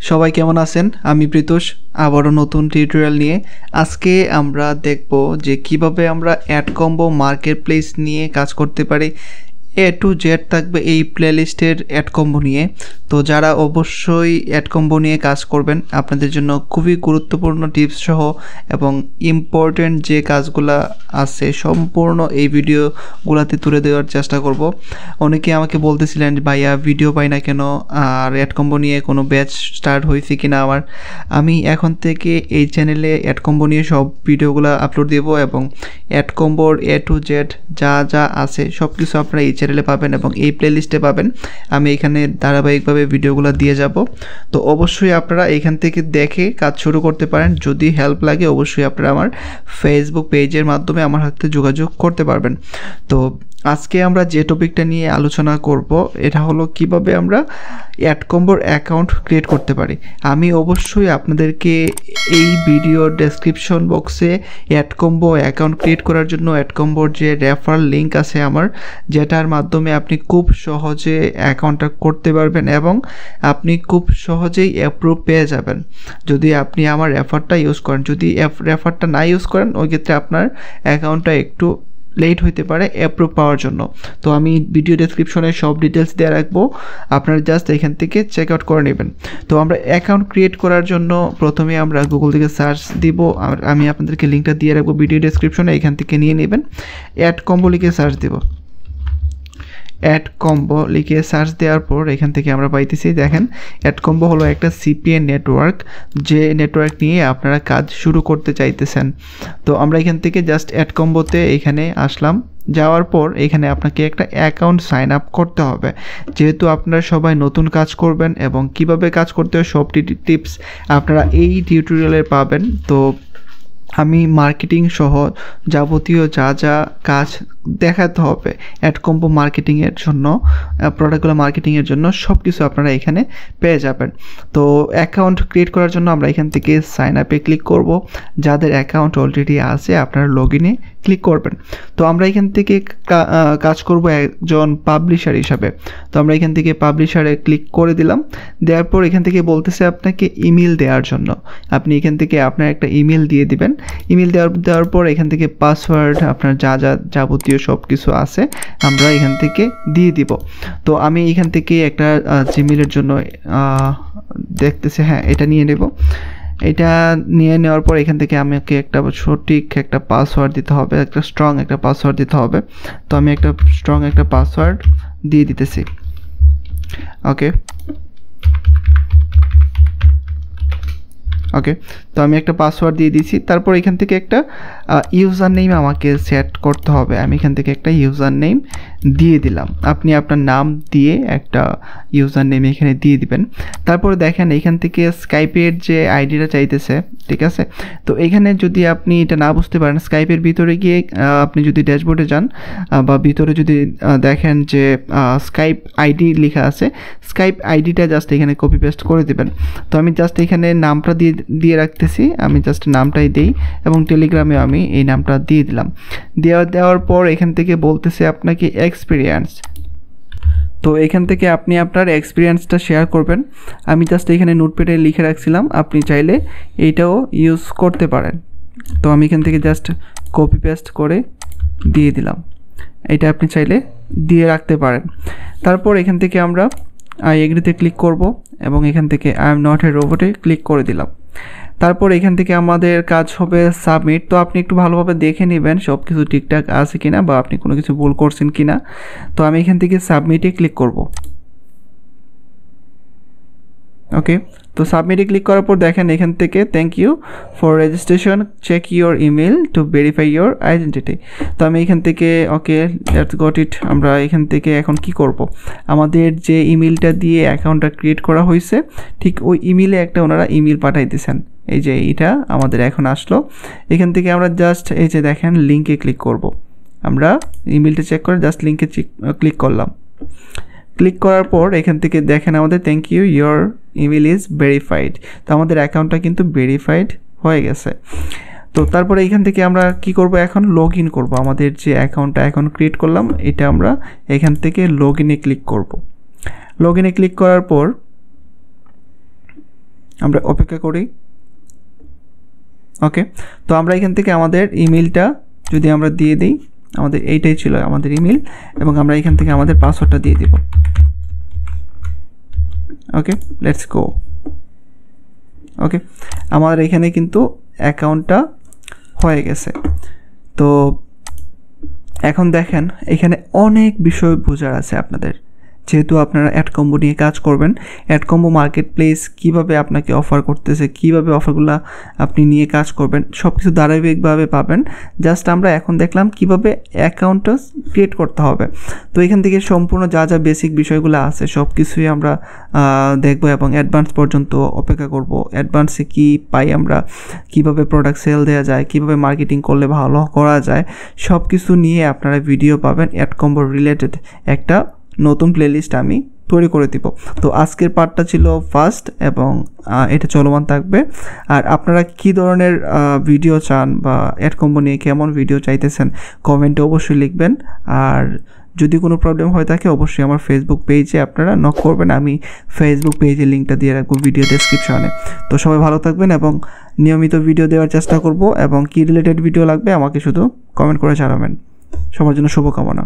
সবাই কেমন আছেন? আমি প্রীতোষ আবারও নতুন টিউটোরিয়াল নিয়ে আজকে আমরা দেখব যে কিভাবে আমরা AdCombo মার্কেটপ্লেস নিয়ে কাজ করতে পারি। A to Z থাকবে এই প্লেলিস্টের AdCombo নিয়ে। তো যারা অবশ্যই AdCombo নিয়ে কাজ করবেন আপনাদের জন্য খুবই গুরুত্বপূর্ণ টিপস সহ এবং ইম্পর্টেন্ট যে কাজগুলো আছে সম্পূর্ণ এই ভিডিওগুলোতে তুলে দেওয়ার চেষ্টা করব। অনেকে আমাকে বলতেছিলেন ভাইয়া ভিডিও পাই না কেন, আর AdCombo নিয়ে কোনো ব্যাচ স্টার্ট হয়েছে কিনা আমার। আমি এখন থেকে এই চ্যানেলে AdCombo নিয়ে সব ভিডিওগুলো আপলোড দেব এবং AdComboর A to Z যা যা আছে সব কিছু আপনারা এই চ্যানেলে পাবেন এবং এই প্লেলিস্টে পাবেন। আমি এখানে ধারাবাহিকভাবে ভিডিওগুলো দিয়ে যাব। তো অবশ্যই আপনারা এখান থেকে দেখে কাজ শুরু করতে পারেন। যদি হেল্প লাগে অবশ্যই আপনারা আমার ফেসবুক পেজের মাধ্যমে আমার সাথে যোগাযোগ করতে পারবেন। তো আজকে আমরা যে টপিকটা নিয়ে আলোচনা করব এটা হলো কিভাবে আমরা AdComboর অ্যাকাউন্ট ক্রিয়েট করতে পারি। আমি অবশ্যই আপনাদেরকে এই ভিডিওর ডেসক্রিপশন বক্সে AdCombo অ্যাকাউন্ট ক্রিয়েট করার জন্য AdComboর যে রেফার লিঙ্ক আছে আমার, যেটার মাধ্যমে আপনি খুব সহজে অ্যাকাউন্টটা করতে পারবেন এবং আপনি খুব সহজেই অ্যাপ্রুভ পেয়ে যাবেন যদি আপনি আমার রেফারটা ইউজ করেন। যদি রেফারটা না ইউজ করেন ওই ক্ষেত্রে আপনার অ্যাকাউন্টটা একটু লেট হইতে পারে অ্যাপ্রুভ পাওয়ার জন্য। তো আমি ভিডিও ডেসক্রিপশনে সব ডিটেলস দিয়ে রাখবো, আপনারা জাস্ট এখান থেকে চেক আউট করে নেবেন। তো আমরা অ্যাকাউন্ট ক্রিয়েট করার জন্য প্রথমে আমরা গুগল থেকে সার্চ দিব, আর আমি আপনাদেরকে লিঙ্কটা দিয়ে রাখবো ভিডিও ডেসক্রিপশনে, এখান থেকে নিয়ে নেবেন। AdCombo লিখে সার্চ দেব। AdCombo লিখে সার্চ দেওয়ার পর এখান থেকে আমরা পাইতেছি, দেখেন AdCombo হলো একটা সিপিএন নেটওয়ার্ক, যে নেটওয়ার্ক নিয়ে আপনারা কাজ শুরু করতে চাইতেছেন। তো আমরা এখান থেকে জাস্ট AdComboতে এখানে আসলাম। যাওয়ার পর এখানে আপনাকে একটা অ্যাকাউন্ট সাইন আপ করতে হবে, যেহেতু আপনারা সবাই নতুন কাজ করবেন এবং কিভাবে কাজ করতে হয় সব টিপস আপনারা এই টিউটোরিয়ালে পাবেন। তো আমি মার্কেটিং সহ যাবতীয় যা যা কাজ দেখাতে হবে AdCombo মার্কেটিংয়ের জন্য, প্রোডাক্টগুলো মার্কেটিংয়ের জন্য সব কিছু আপনারা এখানে পেয়ে যাবেন। তো অ্যাকাউন্ট ক্রিয়েট করার জন্য আমরা এখান থেকে সাইন আপে ক্লিক করব। যাদের অ্যাকাউন্ট অলরেডি আছে আপনারা লগ ইনে ক্লিক করবেন। তো আমরা এখান থেকে কাজ করব একজন পাবলিশার হিসাবে। তো আমরা এখান থেকে পাবলিশারে ক্লিক করে দিলাম। দেওয়ার পর এখান থেকে বলতেছে আপনাকে ইমেল দেওয়ার জন্য। আপনি এখান থেকে আপনার একটা ইমেল দিয়ে দিবেন। ইমেল দেওয়ার পর এখান থেকে পাসওয়ার্ড আপনার যা যাবতীয় সব কিছু আছে আমরা এখান থেকে দিয়ে দিব। তো আমি এখান থেকে একটা জিমেলের জন্য দেখতেছি, হ্যাঁ এটা নিয়ে নেব। এটা নিয়ে নেওয়ার পর এখান থেকে আমাকে একটা সঠিক একটা পাসওয়ার্ড দিতে হবে, একটা স্ট্রং একটা পাসওয়ার্ড দিতে হবে। তো আমি একটা স্ট্রং একটা পাসওয়ার্ড দিয়ে দিতেছি। ওকে তো আমি একটা পাসওয়ার্ড দিয়ে দিয়েছি। তারপর এখান থেকে একটা ইউজার নেম আমাকে সেট করতে হবে। আমি এখান থেকে একটা ইউজার নেম দিয়ে দিলাম। আপনি আপনার নাম দিয়ে একটা ইউজার নেম এখানে দিয়ে দিবেন। তারপরে দেখেন এখান থেকে স্কাইপের যে আইডিটা চাইতেছে, ঠিক আছে। তো এখানে যদি আপনি এটা না বুঝতে পারেন, স্কাইপের ভিতরে গিয়ে আপনি যদি ড্যাশবোর্ডে যান বা ভিতরে যদি দেখেন যে স্কাইপ আইডি লেখা আছে, স্কাইপ আইডিটা জাস্ট এখানে কপি পেস্ট করে দেবেন। তো আমি জাস্ট এখানে নামটা দিয়ে রাখতেছি, আমি জাস্ট নামটাই দেই এবং টেলিগ্রামে আমি এই নামটা দিয়ে দিলাম। দেওয়ার পর এখান থেকে বলতেছে আপনাকে এক্সপিরিয়েন্স। তো এখান থেকে আপনি আপনার এক্সপিরিয়েন্সটা শেয়ার করবেন। আমি জাস্ট এখানে নোটপ্যাডে লিখে রাখছিলাম, আপনি চাইলে এইটাও ইউজ করতে পারেন। তো আমি এখান থেকে জাস্ট কপি পেস্ট করে দিয়ে দিলাম। এটা আপনি চাইলে দিয়ে রাখতে পারেন। তারপর এখান থেকে আমরা আই এগ্রিতে ক্লিক করব এবং এখান থেকে আই এম নট এ রোবটে ক্লিক করে দিলাম। তারপর এখান থেকে আমাদের কাজ হবে সাবমিট। তো আপনি একটু ভালোভাবে দেখে নেবেন সব কিছু ঠিকঠাক আছে কিনা বা আপনি কোনো কিছু ভুল করছেন কিনা। তো আমি এখান থেকে সাবমিটে ক্লিক করব। ওকে, তো সাবমিটে ক্লিক করার পর দেখেন এখান থেকে thank you for registration, check your email to verify your identity. তো আমি এখান থেকে ওকে লেটস গট ইট। আমরা এখান থেকে এখন কি করব, আমাদের যে ইমেলটা দিয়ে অ্যাকাউন্টটা ক্রিয়েট করা হয়েছে ঠিক ওই ইমেলে একটা ওনারা ইমেল পাঠাই দিয়েছেন। এই যে এটা আমাদের এখন আসলো। এখান থেকে আমরা জাস্ট এই যে দেখেন লিঙ্কে ক্লিক করব। আমরা ইমেলটা চেক করে জাস্ট লিঙ্কে ক্লিক করলাম। ক্লিক করার পর এখান থেকে দেখেন আমাদের thank you your email is verified. তো আমাদের অ্যাকাউন্টটা কিন্তু ভেরিফাইড হয়ে গেছে। তো তারপরে এখান থেকে আমরা কি করব, এখন লগ ইন করবো। আমাদের যে অ্যাকাউন্টটা এখন ক্রিয়েট করলাম এটা আমরা এখান থেকে লগ ইনে ক্লিক করব। লগ ইনে ক্লিক করার পর আমরা অপেক্ষা করি। ওকে, তো আমরা এখান থেকে আমাদের ইমেলটা যদি আমরা দিয়ে দিই, আমাদের এইটাই ছিল আমাদের ইমেল, এবং আমরা এখান থেকে আমাদের পাসওয়ার্ডটা দিয়ে দিব। ওকে, লেটস গো। ওকে, আমাদের এখানে কিন্তু অ্যাকাউন্টটা হয়ে গেছে। তো এখন দেখেন এখানে অনেক বিষয় বোঝার আছে আপনাদের, যেহেতু আপনারা AdCombo নিয়ে কাজ করবেন। AdCombo মার্কেট প্লেস কীভাবে আপনাকে অফার করতেছে, কীভাবে অফারগুলো আপনি নিয়ে কাজ করবেন, সব কিছু ধারাবাহিকভাবে পাবেন। জাস্ট আমরা এখন দেখলাম কীভাবে অ্যাকাউন্টটা ক্রিয়েট করতে হবে। তো এখান থেকে সম্পূর্ণ যা যা বেসিক বিষয়গুলো আছে সব কিছুই আমরা দেখবো এবং অ্যাডভান্স পর্যন্ত অপেক্ষা করব। অ্যাডভান্সে কী পাই আমরা, কীভাবে প্রোডাক্ট সেল দেওয়া যায়, কীভাবে মার্কেটিং করলে ভালো করা যায়, সব কিছু নিয়ে আপনারা ভিডিও পাবেন। AdCombo রিলেটেড একটা নতুন প্লেলিস্ট আমি তৈরি করে দিব। তো আজকের পার্টটা ছিল ফার্স্ট এবং এটা চলমান থাকবে। আর আপনারা কি ধরনের ভিডিও চান বা AdCombo নিয়ে কেমন ভিডিও চাইতেছেন কমেন্টে অবশ্যই লিখবেন। আর যদি কোনো প্রবলেম হয়ে থাকে অবশ্যই আমার ফেসবুক পেজে আপনারা নক করবেন, আমি ফেসবুক পেজে লিঙ্কটা দিয়ে রাখবো ভিডিও ডেসক্রিপশনে। তো সবাই ভালো থাকবেন এবং নিয়মিত ভিডিও দেওয়ার চেষ্টা করব, এবং কি রিলেটেড ভিডিও লাগবে আমাকে শুধু কমেন্ট করে জানাবেন। সবার জন্য শুভকামনা।